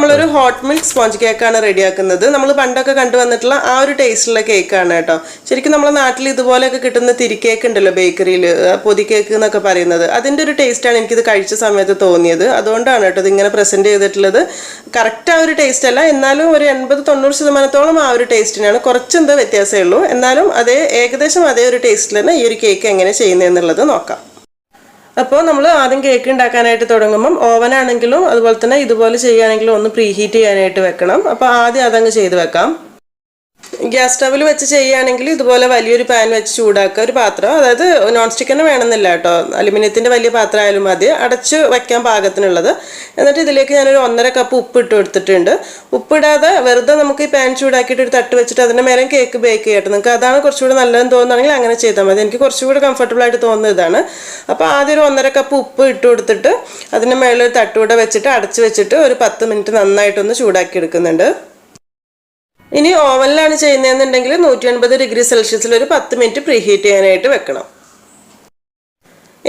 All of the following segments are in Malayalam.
നമ്മളൊരു ഹോട്ട് മിൽക്ക് സ്പോഞ്ച് കേക്കാണ് റെഡിയാക്കുന്നത്. നമ്മൾ പണ്ടൊക്കെ കണ്ടുവന്നിട്ടുള്ള ആ ഒരു ടേസ്റ്റുള്ള കേക്കാണ് കേട്ടോ. ശരിക്കും നമ്മുടെ നാട്ടിൽ ഇതുപോലെയൊക്കെ കിട്ടുന്ന തിരി കേക്ക് ഉണ്ടല്ലോ ബേക്കറിയിൽ, പൊതി കേക്ക് എന്നൊക്കെ പറയുന്നത്, അതിൻ്റെ ഒരു ടേസ്റ്റാണ് എനിക്കിത് കഴിച്ച സമയത്ത് തോന്നിയത്. അതുകൊണ്ടാണ് കേട്ടോ ഇതിങ്ങനെ പ്രസൻറ്റ് ചെയ്തിട്ടുള്ളത്. കറക്റ്റ് ആ ഒരു ടേസ്റ്റ് അല്ല, എന്നാലും ഒരു 80-90% ആ ഒരു ടേസ്റ്റിനാണ്. കുറച്ചെന്തോ വ്യത്യാസമേ ഉള്ളൂ, എന്നാലും ഏകദേശം അതേ ഒരു ടേസ്റ്റിൽ തന്നെ ഈ ഒരു കേക്ക് എങ്ങനെ ചെയ്യുന്നതെന്നുള്ളത് നോക്കാം. അപ്പോൾ നമ്മൾ ആദ്യം കേക്ക് ഉണ്ടാക്കാനായിട്ട് തുടങ്ങുമ്പം ഓവനാണെങ്കിലും അതുപോലെ തന്നെ ഇതുപോലെ ചെയ്യുകയാണെങ്കിലും ഒന്ന് പ്രീ ഹീറ്റ് ചെയ്യാനായിട്ട് വെക്കണം. അപ്പോൾ ആദ്യം അതങ്ങ് ചെയ്ത് വെക്കാം. ഗ്യാസ് സ്റ്റവിൽ വെച്ച് ചെയ്യുകയാണെങ്കിൽ ഇതുപോലെ വലിയൊരു പാൻ വെച്ച് ചൂടാക്കുക. ഒരു പാത്രം, അതായത് നോൺ സ്റ്റിക്ക് തന്നെ വേണമെന്നില്ല കേട്ടോ, അലുമിനിയത്തിൻ്റെ വലിയ പാത്രം ആയാലും മതി, അടച്ച് വയ്ക്കാൻ പാകത്തിനുള്ളത്. എന്നിട്ട് ഇതിലേക്ക് ഞാനൊരു 1.5 കപ്പ് ഉപ്പ് ഇട്ട് കൊടുത്തിട്ടുണ്ട്. ഉപ്പിടാതെ വെറുതെ നമുക്ക് ഈ പാൻ ചൂടാക്കിയിട്ട് ഒരു തട്ട് വെച്ചിട്ട് അതിൻ്റെ മേലെ കേക്ക് ബേക്ക് ചെയ്യട്ടെ. നിങ്ങൾക്ക് അതാണ് കുറച്ചുകൂടി നല്ലതെന്ന് തോന്നുകയാണെങ്കിൽ അങ്ങനെ ചെയ്താൽ മതി. എനിക്ക് കുറച്ചുകൂടി കംഫർട്ടബിൾ ആയിട്ട് തോന്നുന്നത് ഇതാണ്. അപ്പോൾ ആദ്യം ഒരു 1.5 കപ്പ് ഉപ്പ് ഇട്ട് കൊടുത്തിട്ട് അതിൻ്റെ മേലെ ഒരു തട്ടുകൂടെ വെച്ചിട്ട് അടച്ച് വെച്ചിട്ട് ഒരു 10 മിനിറ്റ് നന്നായിട്ടൊന്ന് ചൂടാക്കി എടുക്കുന്നുണ്ട്. ഇനി ഓവനിലാണ് ചെയ്യുന്നതെന്നുണ്ടെങ്കിൽ 180 ഡിഗ്രി സെൽഷ്യസിൽ ഒരു 10 മിനിറ്റ് പ്രീ ഹീറ്റ് ചെയ്യാനായിട്ട് വെക്കണം.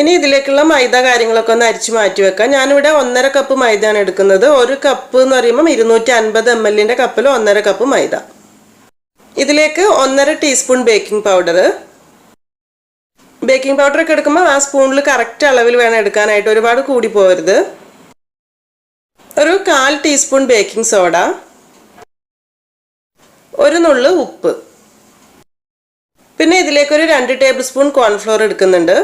ഇനി ഇതിലേക്കുള്ള മൈദ കാര്യങ്ങളൊക്കെ ഒന്ന് അരിച്ച് മാറ്റി വെക്കാം. ഞാനിവിടെ 1.5 കപ്പ് മൈദയാണ് എടുക്കുന്നത്. ഒരു കപ്പ് എന്ന് പറയുമ്പോൾ 250 ml കപ്പിൽ 1.5 കപ്പ് മൈദ. ഇതിലേക്ക് 1.5 ടീസ്പൂൺ ബേക്കിംഗ് പൗഡർ. ബേക്കിംഗ് പൗഡറൊക്കെ എടുക്കുമ്പോൾ ആ സ്പൂണിൽ കറക്റ്റ് അളവിൽ വേണം എടുക്കാനായിട്ട്, ഒരുപാട് കൂടി പോകരുത്. ഒരു 1/4 ടീസ്പൂൺ ബേക്കിംഗ് സോഡ, ഒരു നുള്ളു ഉപ്പ്, പിന്നെ ഇതിലേക്കൊരു 2 ടേബിൾ സ്പൂൺ കോൺഫ്ലോർ എടുക്കുന്നുണ്ട്.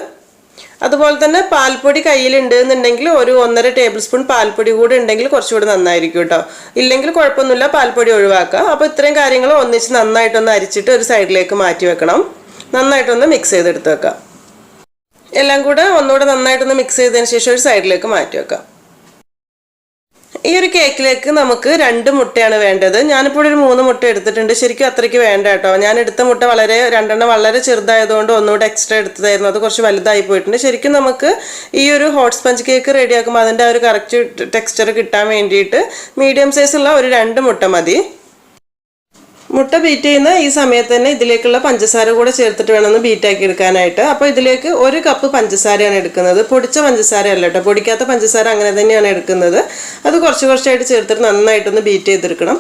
അതുപോലെ തന്നെ പാൽപ്പൊടി കയ്യിലുണ്ട് എന്നുണ്ടെങ്കിൽ ഒരു 1.5 ടേബിൾ സ്പൂൺ പാൽപ്പൊടി കൂടെ ഉണ്ടെങ്കിൽ കുറച്ചുകൂടി നന്നായിരിക്കും കേട്ടോ. ഇല്ലെങ്കിൽ കുഴപ്പമൊന്നുമില്ല, പാൽപ്പൊടി ഒഴിവാക്കുക. അപ്പോൾ ഇത്രയും കാര്യങ്ങൾ ഒന്നിച്ച് നന്നായിട്ടൊന്ന് അരിച്ചിട്ട് ഒരു സൈഡിലേക്ക് മാറ്റി വെക്കണം. നന്നായിട്ടൊന്ന് മിക്സ് ചെയ്തെടുത്ത് വെക്കാം. എല്ലാം കൂടെ ഒന്നുകൂടെ നന്നായിട്ടൊന്ന് മിക്സ് ചെയ്തതിന് ശേഷം ഒരു സൈഡിലേക്ക് മാറ്റി വെക്കാം. ഈ ഒരു കേക്കിലേക്ക് നമുക്ക് 2 മുട്ടയാണ് വേണ്ടത്. ഞാനിപ്പോൾ ഒരു 3 മുട്ട എടുത്തിട്ടുണ്ട്. ശരിക്കും അത്രയ്ക്ക് വേണ്ട കേട്ടോ. ഞാൻ എടുത്ത മുട്ട 2 വളരെ ചെറുതായതുകൊണ്ട് ഒന്നുകൂടെ എക്സ്ട്രാ എടുത്തതായിരുന്നു. അത് കുറച്ച് വലുതായി പോയിട്ടുണ്ട്. ശരിക്കും നമുക്ക് ഈ ഒരു ഹോട്ട് സ്പഞ്ച് കേക്ക് റെഡിയാക്കുമ്പോൾ അതിൻ്റെ ആ ഒരു കറക്റ്റ് ടെക്സ്ചർ കിട്ടാൻ വേണ്ടിയിട്ട് മീഡിയം സൈസുള്ള ഒരു 2 മുട്ട മതി. മുട്ട ബീറ്റ് ചെയ്യുന്ന ഈ സമയത്ത് തന്നെ ഇതിലേക്കുള്ള പഞ്ചസാര കൂടെ ചേർത്തിട്ട് വേണമെന്ന് ബീറ്റാക്കി എടുക്കാനായിട്ട്. അപ്പോൾ ഇതിലേക്ക് 1 കപ്പ് പഞ്ചസാരയാണ് എടുക്കുന്നത്. പൊടിച്ച പഞ്ചസാര അല്ല കേട്ടോ, പൊടിക്കാത്ത പഞ്ചസാര അങ്ങനെ തന്നെയാണ് എടുക്കുന്നത്. അത് കുറച്ചായിട്ട് ചേർത്തിട്ട് നന്നായിട്ടൊന്ന് ബീറ്റ് ചെയ്തെടുക്കണം.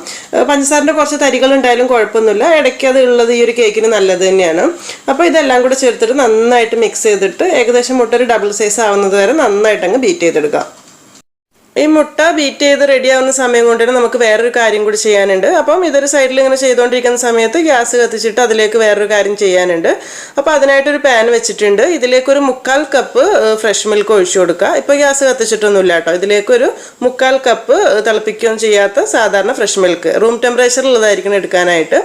പഞ്ചസാരൻ്റെ കുറച്ച് തരികൾ ഉണ്ടായാലും കുഴപ്പമൊന്നുമില്ല, ഇടയ്ക്ക് അത് ഉള്ളത് ഈ ഒരു കേക്കിന് നല്ലത് തന്നെയാണ്. അപ്പോൾ ഇതെല്ലാം കൂടെ ചേർത്തിട്ട് നന്നായിട്ട് മിക്സ് ചെയ്തിട്ട് ഏകദേശം മുട്ട ഒരു ഡബിൾ സൈസ് ആവുന്നത് വരെ നന്നായിട്ടങ്ങ് ബീറ്റ് ചെയ്തെടുക്കാം. ഈ മുട്ട ബീറ്റ് ചെയ്ത് റെഡിയാവുന്ന സമയം കൊണ്ട് തന്നെ നമുക്ക് വേറൊരു കാര്യം കൂടി ചെയ്യാനുണ്ട്. അപ്പം ഇതൊരു സൈഡിൽ ഇങ്ങനെ ചെയ്തുകൊണ്ടിരിക്കുന്ന സമയത്ത് ഗ്യാസ് കത്തിച്ചിട്ട് അതിലേക്ക് വേറൊരു കാര്യം ചെയ്യാനുണ്ട്. അപ്പോൾ അതിനായിട്ടൊരു പാൻ വെച്ചിട്ടുണ്ട്. ഇതിലേക്കൊരു 1/4 കപ്പ് ഫ്രഷ് മിൽക്ക് ഒഴിച്ചു കൊടുക്കുക. ഇപ്പോൾ ഗ്യാസ് കത്തിച്ചിട്ടൊന്നുമില്ല കേട്ടോ. ഇതിലേക്കൊരു 1/4 കപ്പ് തിളപ്പിക്കുകയും ചെയ്യാത്ത സാധാരണ ഫ്രഷ് മിൽക്ക്, റൂം ടെമ്പറേച്ചറിലുള്ളതായിരിക്കണം എടുക്കാനായിട്ട്.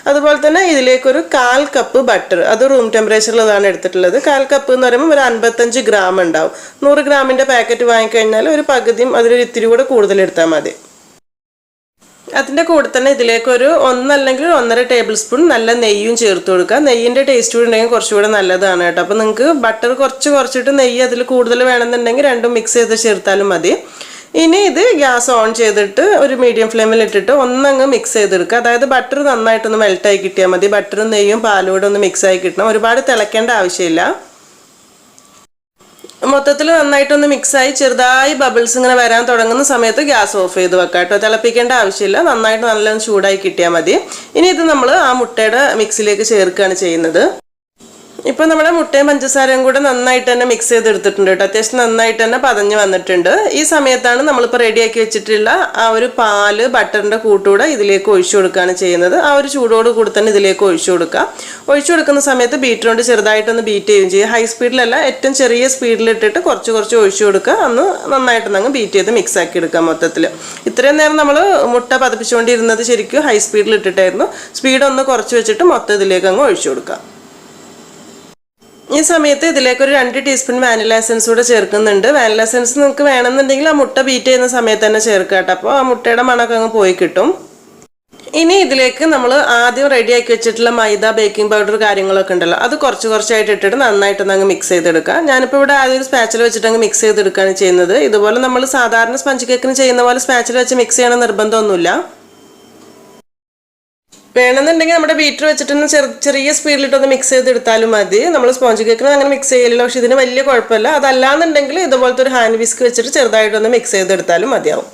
അതുപോലെ തന്നെ ഇതിലേക്കൊരു 1/4 കപ്പ് ബട്ടർ, അത് റൂം ടെമ്പറേച്ചറിലുള്ളതാണ് എടുത്തിട്ടുള്ളത്. 1/4 കപ്പ് എന്ന് പറയുമ്പോൾ ഒരു 55 ഗ്രാം ഉണ്ടാവും. 100 ഗ്രാമിൻ്റെ പാക്കറ്റ് വാങ്ങിക്കഴിഞ്ഞാൽ ഒരു പകുതിയും അതിലൊരു ഇത്തിരി കൂടെ കൂടുതൽ എടുത്താൽ മതി. അതിൻ്റെ കൂടെ തന്നെ ഇതിലേക്കൊരു 1 അല്ലെങ്കിൽ 1.5 ടേബിൾ സ്പൂൺ നല്ല നെയ്യും ചേർത്ത് കൊടുക്കുക. നെയ്യിൻ്റെ ടേസ്റ്റ് കൂടി ഉണ്ടെങ്കിൽ കുറച്ചുകൂടെ നല്ലതാണ് കേട്ടോ. അപ്പോൾ നിങ്ങൾക്ക് ബട്ടർ കുറച്ചിട്ട് നെയ്യ് അതിൽ കൂടുതൽ വേണമെന്നുണ്ടെങ്കിൽ രണ്ടും മിക്സ് ചെയ്ത് ചേർത്താലും മതി. ഇനി ഇത് ഗ്യാസ് ഓൺ ചെയ്തിട്ട് ഒരു മീഡിയം ഫ്ലെയിമിൽ ഇട്ടിട്ട് ഒന്നങ്ങ് മിക്സ് ചെയ്തെടുക്കുക. അതായത് ബട്ടർ നന്നായിട്ടൊന്ന് മെൽറ്റായി കിട്ടിയാൽ മതി. ബട്ടറും നെയ്യും പാലും കൂടെ ഒന്ന് മിക്സായി കിട്ടണം. ഒരുപാട് തിളയ്ക്കേണ്ട ആവശ്യമില്ല. മൊത്തത്തിൽ നന്നായിട്ടൊന്ന് മിക്സായി ചെറുതായി ബബിൾസ് ഇങ്ങനെ വരാൻ തുടങ്ങുന്ന സമയത്ത് ഗ്യാസ് ഓഫ് ചെയ്ത് വെക്കാം കേട്ടോ. തിളപ്പിക്കേണ്ട ആവശ്യമില്ല, നന്നായിട്ട് നല്ലോണം ചൂടായി കിട്ടിയാൽ മതി. ഇനി ഇത് നമ്മൾ ആ മുട്ടയുടെ മിക്സിലേക്ക് ചേർക്കുകയാണ് ചെയ്യുന്നത്. ഇപ്പോൾ നമ്മുടെ മുട്ടയും പഞ്ചസാരയും കൂടെ നന്നായിട്ട് തന്നെ മിക്സ് ചെയ്തെടുത്തിട്ടുണ്ട് കേട്ടോ. അത്യാവശ്യം നന്നായിട്ട് തന്നെ പതഞ്ഞ് വന്നിട്ടുണ്ട്. ഈ സമയത്താണ് നമ്മളിപ്പോൾ റെഡിയാക്കി വെച്ചിട്ടുള്ള ആ ഒരു പാല് ബട്ടറിൻ്റെ കൂട്ടുകൂടെ ഇതിലേക്ക് ഒഴിച്ചു കൊടുക്കുകയാണ് ചെയ്യുന്നത്. ആ ഒരു ചൂടോട് കൂടി തന്നെ ഇതിലേക്ക് ഒഴിച്ചു കൊടുക്കുക. ഒഴിച്ചു കൊടുക്കുന്ന സമയത്ത് ബീറ്റർ കൊണ്ട് ചെറുതായിട്ടൊന്ന് ബീറ്റ് ചെയ്യുകയും ചെയ്യുക. ഹൈ സ്പീഡിലല്ല, ഏറ്റവും ചെറിയ സ്പീഡിലിട്ടിട്ട് കുറച്ച് ഒഴിച്ചു കൊടുക്കുക. അന്ന് നന്നായിട്ടൊന്നങ്ങ് ബീറ്റ് ചെയ്ത് മിക്സ് ആക്കി എടുക്കുക. മൊത്തത്തിൽ ഇത്രയും നേരം നമ്മൾ മുട്ട പതപ്പിച്ചുകൊണ്ടിരുന്നത് ശരിക്കും ഹൈ സ്പീഡിൽ ഇട്ടിട്ടായിരുന്നു. സ്പീഡൊന്ന് കുറച്ച് വെച്ചിട്ട് മൊത്തം ഇതിലേക്ക് അങ്ങ് ഒഴിച്ചു കൊടുക്കുക. ഈ സമയത്ത് ഇതിലേക്കൊരു 2 ടീസ്പൂൺ വാനില എസൻസ് കൂടെ ചേർക്കുന്നുണ്ട്. വാനില എസൻസ് നിങ്ങൾക്ക് വേണമെന്നുണ്ടെങ്കിൽ ആ മുട്ട ബീറ്റ് ചെയ്യുന്ന സമയത്ത് തന്നെ ചേർക്കുക കേട്ടോ. അപ്പോൾ ആ മുട്ടയുടെ മണമൊക്കെ അങ്ങ് പോയി കിട്ടും. ഇനി ഇതിലേക്ക് നമ്മൾ ആദ്യം റെഡിയാക്കി വെച്ചിട്ടുള്ള മൈദ, ബേക്കിംഗ് പൗഡർ കാര്യങ്ങളൊക്കെ ഉണ്ടല്ലോ, അത് കുറച്ചായിട്ട് ഇട്ടിട്ട് നന്നായിട്ടൊന്ന് അങ്ങ് മിക്സ് ചെയ്തെടുക്കുക. ഞാനിപ്പോൾ ഇവിടെ ആദ്യം ഒരു സ്പാച്ചിൽ വെച്ചിട്ട് അങ്ങ് മിക്സ് ചെയ്തെടുക്കുകയാണ് ചെയ്യുന്നത്. ഇതുപോലെ നമ്മൾ സാധാരണ സ്പഞ്ച് കേക്കിന് ചെയ്യുന്ന പോലെ സ്പാച്ചിൽ വെച്ച് മിക്സ് ചെയ്യണം നിർബന്ധമൊന്നുമില്ല. വേണമെന്നുണ്ടെങ്കിൽ നമ്മുടെ ബീറ്റർ വെച്ചിട്ടൊന്ന് ചെറിയ സ്പീഡിലിട്ടൊന്ന് മിക്സ് ചെയ്തെടുത്താലും മതി. നമ്മൾ സ്പോഞ്ച് കേക്കിന് അങ്ങനെ മിക്സ് ചെയ്യില്ല, പക്ഷെ ഇതിന് വലിയ കുഴപ്പമില്ല. അതല്ലാന്നുണ്ടെങ്കിൽ ഇതുപോലത്തെ ഒരു ഹാൻഡ് വിസ്ക് വെച്ചിട്ട് ചെറുതായിട്ടൊന്ന് മിക്സ് ചെയ്തെടുത്താലും മതിയാവും.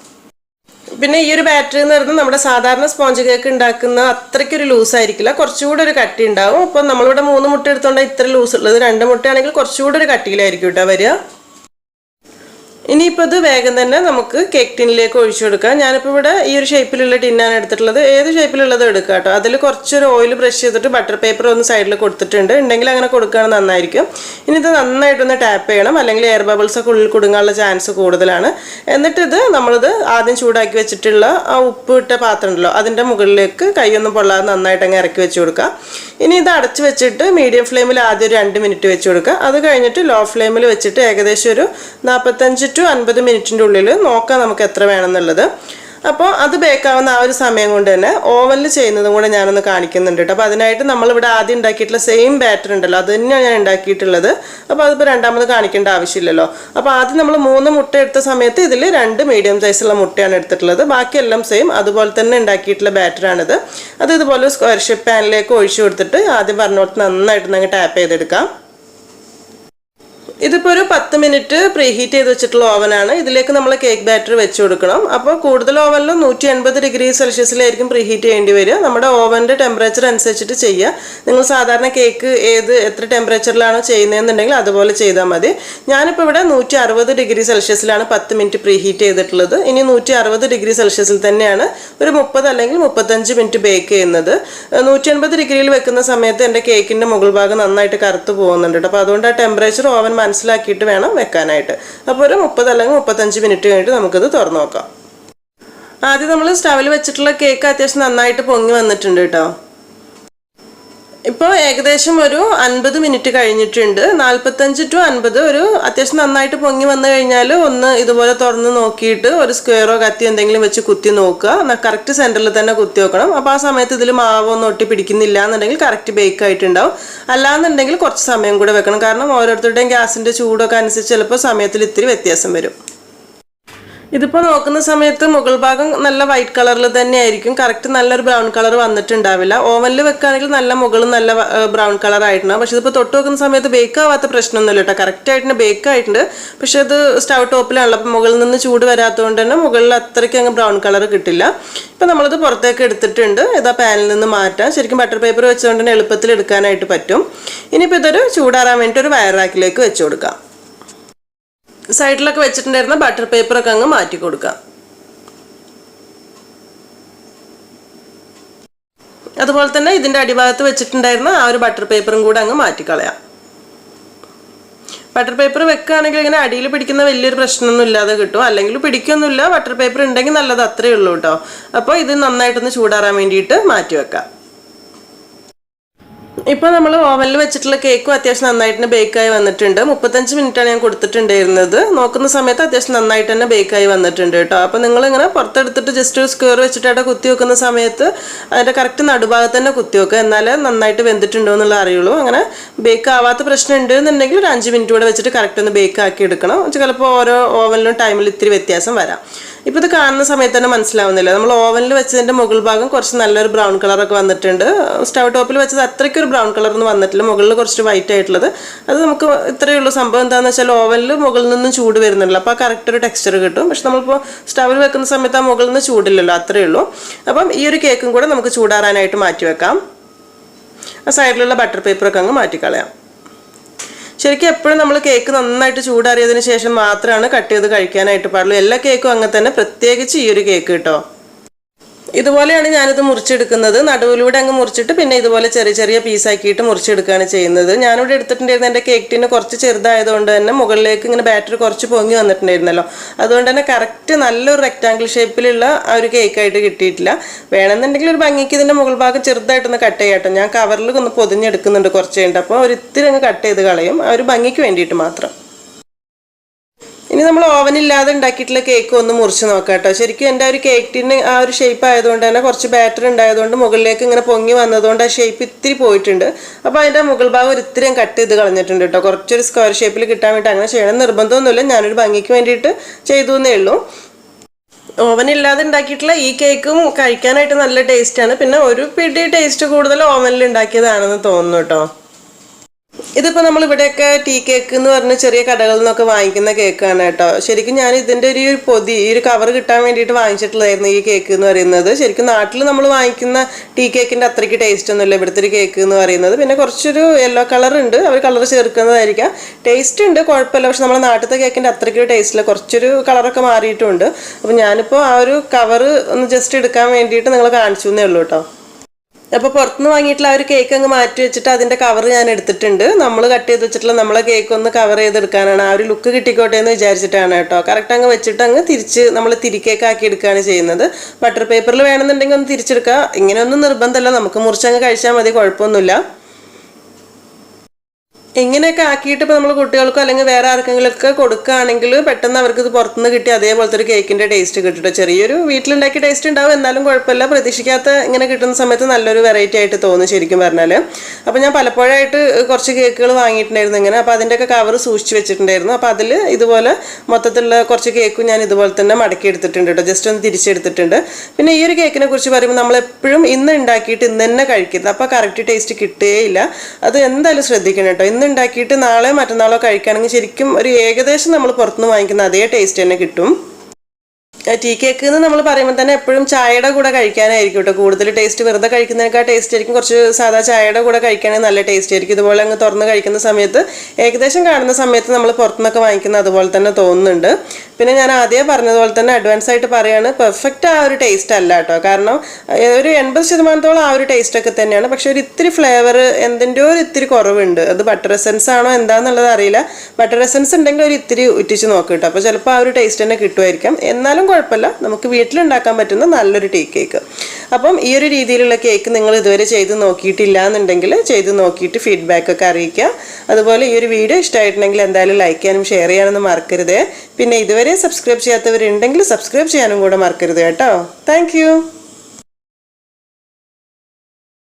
പിന്നെ ഈ ഒരു ബാറ്ററി എന്ന് പറയുന്നത് നമ്മുടെ സാധാരണ സ്പോഞ്ച് കേക്ക് ഉണ്ടാക്കുന്ന അത്രയ്ക്കൊരു ലൂസ് ആയിരിക്കില്ല, കുറച്ചുകൂടെ ഒരു കട്ടി ഉണ്ടാവും. അപ്പോൾ നമ്മളിവിടെ 3 മുട്ട എടുത്തുകൊണ്ട് ഇത്ര ലൂസ് ഉള്ളത്, 2 മുട്ടയാണെങ്കിൽ കുറച്ചുകൂടെ ഒരു കട്ടിയിലായിരിക്കും കേട്ടോ വരിക. ഇനിയിപ്പോൾ ഇത് വേഗം തന്നെ നമുക്ക് കേക്ക് ടിന്നിലേക്ക് ഒഴിച്ചു കൊടുക്കാം. ഞാനിപ്പോൾ ഇവിടെ ഈ ഒരു ഷേപ്പിലുള്ള ടിന്നാണ് എടുത്തിട്ടുള്ളത്, ഏത് ഷേപ്പിലുള്ളത് എടുക്കാം കേട്ടോ. അതിൽ കുറച്ചൊരു ഓയിൽ ബ്രഷ് ചെയ്തിട്ട് ബട്ടർ പേപ്പർ ഒന്ന് സൈഡിൽ കൊടുത്തിട്ടുണ്ട്, ഉണ്ടെങ്കിൽ അങ്ങനെ കൊടുക്കുകയാണെങ്കിൽ നന്നായിരിക്കും. ഇനി ഇത് നന്നായിട്ടൊന്ന് ടാപ്പ് ചെയ്യണം, അല്ലെങ്കിൽ എയർ ബബിൾസ് ഒക്കെ ഉള്ളിൽ കുടുങ്ങാനുള്ള ചാൻസ് കൂടുതലാണ്. എന്നിട്ട് നമ്മളിത് ആദ്യം ചൂടാക്കി വെച്ചിട്ടുള്ള ആ ഉപ്പ് ഇട്ട പാത്രം ഉണ്ടല്ലോ അതിൻ്റെ മുകളിലേക്ക് കൈയൊന്നും പൊള്ളാതെ നന്നായിട്ട് അങ്ങ് ഇറക്കി വെച്ച് കൊടുക്കുക. ഇനി ഇത് അടച്ച് വെച്ചിട്ട് മീഡിയം ഫ്ലെയിമിൽ ആദ്യം ഒരു 2 മിനിറ്റ് വെച്ച് കൊടുക്കുക. അത് കഴിഞ്ഞിട്ട് ലോ ഫ്ലെയിമിൽ വെച്ചിട്ട് ഏകദേശം ഒരു 45 to 50 മിനിറ്റിൻ്റെ ഉള്ളിൽ നോക്കാം നമുക്ക് എത്ര വേണമെന്നുള്ളത്. അപ്പോൾ അത് ബേക്കാവുന്ന ആ ഒരു സമയം കൊണ്ട് തന്നെ ഓവനിൽ ചെയ്യുന്നതും കൂടെ ഞാനൊന്ന് കാണിക്കുന്നുണ്ട് കേട്ടോ. അപ്പോൾ അതിനായിട്ട് നമ്മളിവിടെ ആദ്യം ഉണ്ടാക്കിയിട്ടുള്ള സെയിം ബാറ്റർ ഉണ്ടല്ലോ അത് തന്നെയാണ് ഞാൻ ഉണ്ടാക്കിയിട്ടുള്ളത്. അപ്പോൾ അതിപ്പോൾ രണ്ടാമത് കാണിക്കേണ്ട ആവശ്യമില്ലല്ലോ. അപ്പോൾ ആദ്യം നമ്മൾ 3 മുട്ട എടുത്ത സമയത്ത് ഇതിൽ 2 മീഡിയം സൈസുള്ള മുട്ടയാണ് എടുത്തിട്ടുള്ളത്, ബാക്കിയെല്ലാം സെയിം അതുപോലെ തന്നെ ഉണ്ടാക്കിയിട്ടുള്ള ബാറ്ററാണിത്. അത് ഇതുപോലെ സ്ക്വയർ ഷേപ്പ് പാനിലേക്ക് ഒഴിച്ചു കൊടുത്തിട്ട് ആദ്യം പറഞ്ഞോട്ട് നന്നായിട്ട് അങ്ങ് ടാപ്പ് ചെയ്തെടുക്കാം. ഇതിപ്പോൾ ഒരു 10 മിനിറ്റ് പ്രീ ഹീറ്റ് ചെയ്ത് വെച്ചിട്ടുള്ള ഓവനാണ്. ഇതിലേക്ക് നമ്മൾ കേക്ക് ബാറ്റർ വെച്ച് കൊടുക്കണം. അപ്പോൾ കൂടുതൽ ഓവനിൽ 180 ഡിഗ്രി സെൽഷ്യസിലായിരിക്കും പ്രീ ഹീറ്റ് ചെയ്യേണ്ടി വരിക. നമ്മുടെ ഓവൻ്റെ ടെമ്പറേച്ചർ അനുസരിച്ചിട്ട് ചെയ്യുക. നിങ്ങൾ സാധാരണ കേക്ക് എത്ര ടെമ്പറേച്ചറിലാണോ ചെയ്യുന്നതെന്നുണ്ടെങ്കിൽ അതുപോലെ ചെയ്താൽ മതി. ഞാനിപ്പോൾ ഇവിടെ 160 ഡിഗ്രി സെൽഷ്യസിലാണ് 10 മിനിറ്റ് പ്രീ ഹീറ്റ് ചെയ്തിട്ടുള്ളത്. ഇനി 160 ഡിഗ്രി സെൽഷ്യസിൽ തന്നെയാണ് ഒരു 30 അല്ലെങ്കിൽ 35 മിനിറ്റ് ബേക്ക് ചെയ്യുന്നത്. 180 ഡിഗ്രിയിൽ വെക്കുന്ന സമയത്ത് എൻ്റെ കേക്കിൻ്റെ മുകൾ ഭാഗം നന്നായിട്ട് കറുത്ത് പോകുന്നുണ്ട്. അപ്പോൾ അതുകൊണ്ട് ആ ടെമ്പറേച്ചർ ഓവൻ മനസ്സിലാക്കിയിട്ട് വേണം വെക്കാനായിട്ട്. അപ്പോൾ ഒരു 30 അല്ലെങ്കിൽ 35 മിനിറ്റ് കഴിഞ്ഞിട്ട് നമുക്കിത് തുറന്നു നോക്കാം. ആദ്യം നമ്മൾ സ്റ്റവിൽ വെച്ചിട്ടുള്ള കേക്ക് അത്യാവശ്യം നന്നായിട്ട് പൊങ്ങി വന്നിട്ടുണ്ട് കേട്ടോ. ഇപ്പോൾ ഏകദേശം ഒരു 50 മിനിറ്റ് കഴിഞ്ഞിട്ടുണ്ട്. 45 to 50 ഒരു അത്യാവശ്യം നന്നായിട്ട് പൊങ്ങി വന്നു കഴിഞ്ഞാൽ ഒന്ന് ഇതുപോലെ തുറന്ന് നോക്കിയിട്ട് ഒരു സ്ക്വയറോ കത്തി എന്തെങ്കിലും വെച്ച് കുത്തി നോക്കുക. കറക്റ്റ് സെൻറ്ററിൽ തന്നെ കുത്തി വെക്കണം. അപ്പോൾ ആ സമയത്ത് ഇതിൽ മാവൊന്നും ഒട്ടി പിടിക്കുന്നില്ല എന്നുണ്ടെങ്കിൽ കറക്റ്റ് ബേക്ക് ആയിട്ടുണ്ടാവും. അല്ലാന്നുണ്ടെങ്കിൽ കുറച്ച് സമയം കൂടെ വെക്കണം, കാരണം ഓരോരുത്തരുടെയും ഗ്യാസിൻ്റെ ചൂടൊക്കെ അനുസരിച്ച് ചിലപ്പോൾ സമയത്തിൽ ഇത്തിരി വ്യത്യാസം വരും. ഇതിപ്പോൾ നോക്കുന്ന സമയത്ത് മുകൾ ഭാഗം നല്ല വൈറ്റ് കളറിൽ തന്നെ ആയിരിക്കും, കറക്റ്റ് നല്ലൊരു ബ്രൗൺ കളർ വന്നിട്ടുണ്ടാവില്ല. ഓവനിൽ വെക്കുകയാണെങ്കിൽ നല്ല മുകളും നല്ല ബ്രൗൺ കളർ ആയിട്ടുണ്ടാവും. പക്ഷെ ഇതിപ്പോൾ തൊട്ട് വെക്കുന്ന സമയത്ത് ബേക്ക് ആവാത്ത പ്രശ്നമൊന്നുമില്ല കേട്ടോ, കറക്റ്റായിട്ട് ബേക്ക് ആയിട്ടുണ്ട്. പക്ഷെ അത് സ്റ്റവ് ടോപ്പിലാണല്ലോ, അപ്പോൾ മുകളിൽ നിന്ന് ചൂട് വരാത്തതുകൊണ്ട് തന്നെ മുകളിൽ അത്രയ്ക്ക് അങ്ങ് ബ്രൗൺ കളർ കിട്ടില്ല. ഇപ്പം നമ്മളിത് പുറത്തേക്ക് എടുത്തിട്ടുണ്ട്. ഇതാ പാനിൽ നിന്ന് മാറ്റാം. ശരിക്കും ബട്ടർ പേപ്പർ വെച്ചുകൊണ്ട് തന്നെ എളുപ്പത്തിൽ എടുക്കാനായിട്ട് പറ്റും. ഇനിയിപ്പോൾ ഇതൊരു ചൂടാറാൻ വേണ്ടിയിട്ട് ഒരു വയർ റാക്കിലേക്ക് വെച്ച് കൊടുക്കാം. സൈഡിലൊക്കെ വെച്ചിട്ടുണ്ടായിരുന്ന ബട്ടർ പേപ്പറൊക്കെ അങ്ങ് മാറ്റി കൊടുക്കാം. അതുപോലെ തന്നെ ഇതിൻ്റെ അടിഭാഗത്ത് വെച്ചിട്ടുണ്ടായിരുന്ന ആ ഒരു ബട്ടർ പേപ്പറും കൂടെ അങ്ങ് മാറ്റിക്കളയാം. ബട്ടർ പേപ്പർ വെക്കുകയാണെങ്കിൽ ഇങ്ങനെ അടിയിൽ പിടിക്കുന്ന വലിയൊരു പ്രശ്നമൊന്നും ഇല്ലാതെ കിട്ടും, അല്ലെങ്കിൽ പിടിക്കൊന്നുമില്ല. ബട്ടർ പേപ്പർ ഉണ്ടെങ്കിൽ നല്ലത് അത്രയേ ഉള്ളൂ കേട്ടോ. അപ്പോൾ ഇത് നന്നായിട്ടൊന്ന് ചൂടാറാൻ വേണ്ടിയിട്ട് മാറ്റി വെക്കാം. ഇപ്പോൾ നമ്മൾ ഓവനിൽ വെച്ചിട്ടുള്ള കേക്കും അത്യാവശ്യം നന്നായിട്ട് ബേക്കായി വന്നിട്ടുണ്ട്. 35 മിനിറ്റാണ് ഞാൻ കൊടുത്തിട്ടുണ്ടായിരുന്നത്. നോക്കുന്ന സമയത്ത് അത്യാവശ്യം നന്നായിട്ട് തന്നെ ബേക്കായി വന്നിട്ടുണ്ട് കേട്ടോ. അപ്പോൾ നിങ്ങളിങ്ങനെ പുറത്തെടുത്തിട്ട് ജസ്റ്റ് ഒരു സ്ക്വയർ വെച്ചിട്ട് അവിടെ കുത്തി വെക്കുന്ന സമയത്ത് അതിൻ്റെ കറക്റ്റ് നടുഭാഗത്ത് തന്നെ കുത്തി വെക്കുക, എന്നാലേ നന്നായിട്ട് വെന്തിട്ടുണ്ടോ എന്നുള്ള അറിയുള്ളൂ. അങ്ങനെ ബേക്ക് ആവാത്ത പ്രശ്നം ഉണ്ട് എന്നുണ്ടെങ്കിൽ ഒരു 5 മിനിറ്റ് കൂടെ വെച്ചിട്ട് കറക്റ്റ് ഒന്ന് ബേക്ക് ആക്കി എടുക്കണം. ചിലപ്പോൾ ഓരോ ഓവനിലും ടൈമിൽ ഇത്തിരി വ്യത്യാസം വരാം. ഇപ്പോൾ ഇത് കാണുന്ന സമയത്ത് തന്നെ മനസ്സിലാവുന്നില്ല, നമ്മൾ ഓവനിൽ വെച്ചതിൻ്റെ മുകൾ ഭാഗം കുറച്ച് നല്ലൊരു ബ്രൗൺ കളറൊക്കെ വന്നിട്ടുണ്ട്. സ്റ്റവ് ടോപ്പിൽ വെച്ചത് അത്രയ്ക്കൊരു ബ്രൗൺ കളറൊന്നും വന്നിട്ടില്ല, മുകളിൽ കുറച്ച് വൈറ്റ് ആയിട്ടുള്ളത്. അത് നമുക്ക് ഇത്രയേ ഉള്ളൂ. സംഭവം എന്താണെന്ന് വെച്ചാൽ ഓവനിൽ മുകളിൽ നിന്നും ചൂട് വരുന്നുണ്ടല്ലോ, അപ്പോൾ ആ കറക്റ്റ് ഒരു ടെക്സ്ചർ കിട്ടും. പക്ഷെ നമ്മളിപ്പോൾ സ്റ്റവിൽ വെക്കുന്ന സമയത്ത് ആ മുകളിൽ നിന്ന് ചൂടില്ലല്ലോ, അത്രയേ ഉള്ളൂ. അപ്പം ഈ ഒരു കേക്കും കൂടെ നമുക്ക് ചൂടാറാനായിട്ട് മാറ്റി വെക്കാം. ആ സൈഡിലുള്ള ബട്ടർ പേപ്പറൊക്കെ അങ്ങ് മാറ്റിക്കളയാം. ശരിക്കും എപ്പോഴും നമ്മൾ കേക്ക് നന്നായിട്ട് ചൂടാറിയതിന് ശേഷം മാത്രമാണ് കട്ട് ചെയ്ത് കഴിക്കാനായിട്ട് പാടുള്ളൂ. എല്ലാ കേക്കും അങ്ങനെ തന്നെ, പ്രത്യേകിച്ച് ഈ ഒരു കേക്ക് കേട്ടോ. ഇതുപോലെയാണ് ഞാനിത് മുറിച്ചെടുക്കുന്നത്. നടുവിലൂടെ അങ്ങ് മുറിച്ചിട്ട് പിന്നെ ഇതുപോലെ ചെറിയ ചെറിയ പീസാക്കിയിട്ട് മുറിച്ചെടുക്കുകയാണ് ചെയ്യുന്നത്. ഞാനിവിടെ എടുത്തിട്ടുണ്ടായിരുന്ന എൻ്റെ കേക്ക് ടിന് കുറച്ച് ചെറുതായതുകൊണ്ട് തന്നെ മുകളിലേക്ക് ഇങ്ങനെ ബാറ്ററി കുറച്ച് പൊങ്ങി വന്നിട്ടുണ്ടായിരുന്നല്ലോ, അതുകൊണ്ട് തന്നെ കറക്റ്റ് നല്ലൊരു റെക്റ്റാങ്കിൾ ഷേപ്പിലുള്ള ആ ഒരു കേക്കായിട്ട് കിട്ടിയിട്ടില്ല. വേണമെന്നുണ്ടെങ്കിൽ ഒരു ഭംഗിക്ക് ഇതിൻ്റെ മുകൾ ഭാഗം ചെറുതായിട്ടൊന്ന് കട്ട് ചെയ്യാട്ടോ. ഞാൻ കവറിൽ ഒന്ന് പൊതിഞ്ഞെടുക്കുന്നുണ്ട് കുറച്ച് കഴിഞ്ഞിട്ട്, അപ്പോൾ ഒരു ഇത്തിരി അങ്ങ് കട്ട് ചെയ്ത് കളയും, ആ ഒരു ഭംഗിക്ക് വേണ്ടിയിട്ട് മാത്രം. ഇനി നമ്മൾ ഓവനില്ലാതെ ഉണ്ടാക്കിയിട്ടുള്ള കേക്ക് ഒന്ന് മുറിച്ച് നോക്കാം കേട്ടോ. ശരിക്കും എൻ്റെ ഒരു കേക്കിന് ആ ഒരു ഷേപ്പ് ആയതുകൊണ്ട് തന്നെ കുറച്ച് ബാറ്റർ ഉണ്ടായതുകൊണ്ട് മുകളിലേക്ക് ഇങ്ങനെ പൊങ്ങി വന്നതുകൊണ്ട് ആ ഷേപ്പ് ഇത്തിരി പോയിട്ടുണ്ട്. അപ്പോൾ അതിൻ്റെ മുകൾ ഭാഗം ഒരു ഇത്തിരിയും കട്ട് ചെയ്ത് കളഞ്ഞിട്ടുണ്ട് കേട്ടോ. കുറച്ചൊരു സ്ക്വയർ ഷേപ്പിൽ കിട്ടാൻ വേണ്ടി അങ്ങനെ ചെയ്യണം നിർബന്ധമൊന്നുമില്ല, ഞാനൊരു ഭംഗിക്ക് വേണ്ടിയിട്ട് ചെയ്തു എന്നേ ഉള്ളൂ. ഓവനില്ലാതെ ഉണ്ടാക്കിയിട്ടുള്ള ഈ കേക്കും കഴിക്കാനായിട്ട് നല്ല ടേസ്റ്റാണ്. പിന്നെ ഒരു പിടി ടേസ്റ്റ് കൂടുതൽ ഓവനിൽ ഉണ്ടാക്കിയതാണെന്ന് തോന്നുന്നു കേട്ടോ. ഇതിപ്പോൾ നമ്മൾ ഇവിടെയൊക്കെ ടീ കേക്ക് എന്ന് പറഞ്ഞ ചെറിയ കടകളിൽ നിന്നൊക്കെ വാങ്ങിക്കുന്ന കേക്കാണ് കേട്ടോ. ശരിക്കും ഞാൻ ഇതിൻ്റെ ഒരു പൊതി ഈ ഒരു കവർ കിട്ടാൻ വേണ്ടിയിട്ട് വാങ്ങിച്ചിട്ടുള്ളതായിരുന്നു ഈ കേക്ക് എന്ന് പറയുന്നത്. ശരിക്കും നാട്ടിൽ നമ്മൾ വാങ്ങിക്കുന്ന ടീ കേക്കിൻ്റെ അത്രയ്ക്ക് ടേസ്റ്റ് ഒന്നുമില്ല ഇവിടുത്തെ ഒരു കേക്ക് എന്ന് പറയുന്നത്. പിന്നെ കുറച്ചൊരു യെല്ലോ കളർ ഉണ്ട്, അവർ കളർ ചേർക്കുന്നതായിരിക്കാം. ടേസ്റ്റ് ഉണ്ട്, കുഴപ്പമില്ല. പക്ഷെ നമ്മുടെ നാട്ടിലത്തെ കേക്കിൻ്റെ അത്രയ്ക്ക് ടേസ്റ്റില്ല, കുറച്ചൊരു കളറൊക്കെ മാറിയിട്ടുണ്ട്. അപ്പോൾ ഞാനിപ്പോൾ ആ ഒരു കവർ ഒന്ന് ജസ്റ്റ് എടുക്കാൻ വേണ്ടിയിട്ട് നിങ്ങൾ കാണിച്ചു എന്നേ ഉള്ളൂ കേട്ടോ. അപ്പോൾ പുറത്തുനിന്ന് വാങ്ങിയിട്ടുള്ള ആ ഒരു കേക്ക് അങ്ങ് മാറ്റി വെച്ചിട്ട് അതിൻ്റെ കവർ ഞാൻ എടുത്തിട്ടുണ്ട്. നമ്മൾ കട്ട് ചെയ്ത് വെച്ചിട്ടുള്ള നമ്മളെ കേക്ക് ഒന്ന് കവർ ചെയ്തെടുക്കാനാണ്, ആ ഒരു ലുക്ക് കിട്ടിക്കോട്ടെ എന്ന് വിചാരിച്ചിട്ടാണ് കേട്ടോ. കറക്റ്റ് അങ്ങ് വെച്ചിട്ട് അങ്ങ് തിരിച്ച് നമ്മൾ തിരിക്കേക്ക് ആക്കി എടുക്കുകയാണ് ചെയ്യുന്നത്. ബട്ടർ പേപ്പറിൽ വേണമെന്നുണ്ടെങ്കിൽ ഒന്ന് തിരിച്ചെടുക്കുക, ഇങ്ങനെയൊന്നും നിർബന്ധമല്ല, നമുക്ക് മുറിച്ചങ്ങ് കഴിച്ചാൽ മതി, കുഴപ്പമൊന്നുമില്ല. ഇങ്ങനെയൊക്കെ ആക്കിയിട്ട് ഇപ്പോൾ നമ്മൾ കുട്ടികൾക്കോ അല്ലെങ്കിൽ വേറെ ആർക്കെങ്കിലുമൊക്കെ കൊടുക്കുകയാണെങ്കിൽ പെട്ടെന്ന് അവർക്ക് ഇത് പുറത്തുനിന്ന് കിട്ടി അതേപോലത്തെ ഒരു കേക്കിൻ്റെ ടേസ്റ്റ് കിട്ടും. ചെറിയൊരു വീട്ടിലുണ്ടാക്കിയ ടേസ്റ്റ് ഉണ്ടാവും, എന്നാലും കുഴപ്പമില്ല. പ്രതീക്ഷിക്കാത്ത ഇങ്ങനെ കിട്ടുന്ന സമയത്ത് നല്ലൊരു വെറൈറ്റി ആയിട്ട് തോന്നും ശരിക്കും പറഞ്ഞാൽ. അപ്പോൾ ഞാൻ പലപ്പോഴായിട്ട് കുറച്ച് കേക്കുകൾ വാങ്ങിയിട്ടുണ്ടായിരുന്നു ഇങ്ങനെ. അപ്പോൾ അതിൻ്റെയൊക്കെ കവർ സൂക്ഷിച്ച് വെച്ചിട്ടുണ്ടായിരുന്നു. അപ്പോൾ അതിൽ ഇതുപോലെ മൊത്തത്തിലുള്ള കുറച്ച് കേക്കും ഞാൻ ഇതുപോലെ തന്നെ മടക്കി എടുത്തിട്ടുണ്ട് കേട്ടോ, ജസ്റ്റ് ഒന്ന് തിരിച്ചെടുത്തിട്ടുണ്ട്. പിന്നെ ഈ ഒരു കേക്കിനെ കുറിച്ച് പറയുമ്പോൾ നമ്മളെപ്പോഴും ഇന്ന് ഉണ്ടാക്കിയിട്ട് ഇന്ന് തന്നെ കഴിക്കുന്നത്, അപ്പോൾ കറക്റ്റ് ടേസ്റ്റ് കിട്ടുകയില്ല. അത് എന്തായാലും ശ്രദ്ധിക്കണം കേട്ടോ. ഇന്ന് ഉണ്ടാക്കിയിട്ട് നാളെ മറ്റന്നാളോ കഴിക്കുകയാണെങ്കിൽ ശരിക്കും ഒരു ഏകദേശം നമ്മൾ പുറത്തുനിന്ന് വാങ്ങിക്കുന്ന അതേ ടേസ്റ്റ് തന്നെ കിട്ടും. ടീ കേക്ക് എന്ന് നമ്മൾ പറയുമ്പോൾ തന്നെ എപ്പോഴും ചായയുടെ കൂടെ കഴിക്കാനായിരിക്കും കേട്ടോ കൂടുതൽ ടേസ്റ്റ്. വെറുതെ കഴിക്കുന്നതിനേക്കാൾ ടേസ്റ്റ് ആയിരിക്കും കുറച്ച് സാധാ ചായയുടെ കൂടെ കഴിക്കുകയാണെങ്കിൽ നല്ല ടേസ്റ്റ് ആയിരിക്കും. ഇതുപോലെ അങ്ങ് തുറന്ന് കഴിക്കുന്ന സമയത്ത് ഏകദേശം കാണുന്ന സമയത്ത് നമ്മൾ പുറത്തുനിന്നൊക്കെ വാങ്ങിക്കുന്ന അതുപോലെ തന്നെ തോന്നുന്നുണ്ട്. പിന്നെ ഞാൻ ആദ്യം പറഞ്ഞതുപോലെ തന്നെ അഡ്വാൻസ് ആയിട്ട് പറയുകയാണ്, പെർഫെക്റ്റ് ആ ഒരു ടേസ്റ്റ് അല്ല കേട്ടോ. കാരണം ഒരു 80% ആ ഒരു ടേസ്റ്റ് ഒക്കെ തന്നെയാണ്. പക്ഷെ ഒരു ഇത്തിരി ഫ്ലേവർ എന്തിൻ്റെ ഒരു ഇത്തിരി കുറവുണ്ട്. അത് ബട്ടർ എസൻസ് ആണോ എന്താണെന്നുള്ളത് അറിയില്ല. ബട്ടർ എസൻസ് ഉണ്ടെങ്കിൽ ഒരു ഇത്തിരി ഉറ്റിച്ച് നോക്കും കേട്ടോ, അപ്പോൾ ചിലപ്പോൾ ആ ഒരു ടേസ്റ്റ് തന്നെ കിട്ടുമായിരിക്കും. എന്നാലും കുഴപ്പമില്ല, നമുക്ക് വീട്ടിലുണ്ടാക്കാൻ പറ്റുന്ന നല്ലൊരു ടീ കേക്ക്. അപ്പം ഈ ഒരു രീതിയിലുള്ള കേക്ക് നിങ്ങൾ ഇതുവരെ ചെയ്ത് നോക്കിയിട്ടില്ല എന്നുണ്ടെങ്കിൽ ചെയ്ത് നോക്കിയിട്ട് ഫീഡ്ബാക്ക് ഒക്കെ അറിയിക്കുക. അതുപോലെ ഈ ഒരു വീഡിയോ ഇഷ്ടമായിട്ടുണ്ടെങ്കിൽ എന്തായാലും ലൈക്ക് ചെയ്യാനും ഷെയർ ചെയ്യാനൊന്നും മറക്കരുത്. പിന്നെ ഇതുവരെ സബ്സ്ക്രൈബ് ചെയ്യാത്തവരുണ്ടെങ്കിൽ സബ്സ്ക്രൈബ് ചെയ്യാനും കൂടെ മറക്കരുത് കേട്ടോ. താങ്ക്